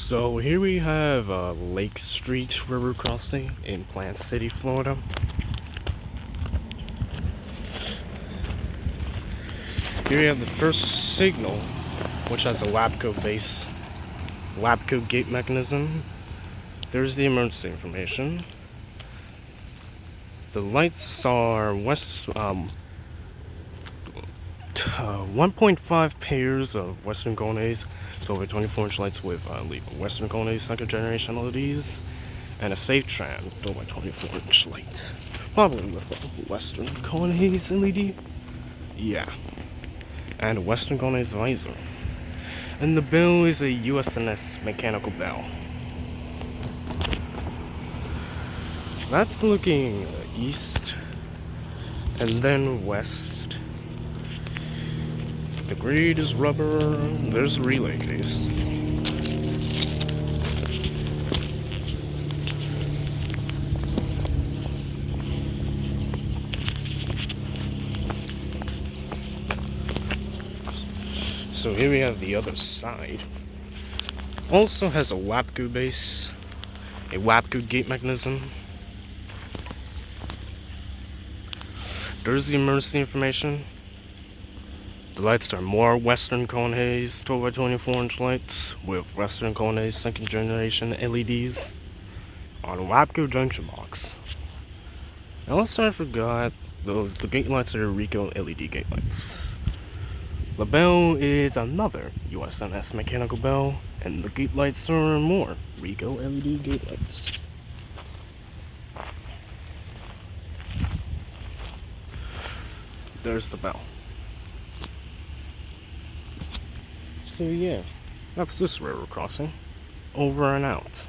So here we have Lake Street River Crossing in Plant City, Florida. Here we have the first signal, which has a LABCO gate mechanism. There's the emergency information. The lights are 1.5 pairs of Western Kones, so over 24-inch lights with Western Kones second generation LEDs, and a SafeTran 24-inch light, probably with Western Kones LED. Yeah, and a Western Kones visor. And the bell is a USNS mechanical bell. That's looking east and then west. The grade is rubber. There's a relay case. So here we have the other side. Also has a LABCO base, a LABCO gate mechanism. There's the emergency information. The lights are more Western Kones 12x24-inch lights with Western Kones second generation LEDs on a LABCO junction box. And also I forgot the gate lights are Ricoh LED gate lights. The bell is another USNS mechanical bell, and the gate lights are more Ricoh LED gate lights. There's the bell. So yeah, that's this river crossing. Over and out.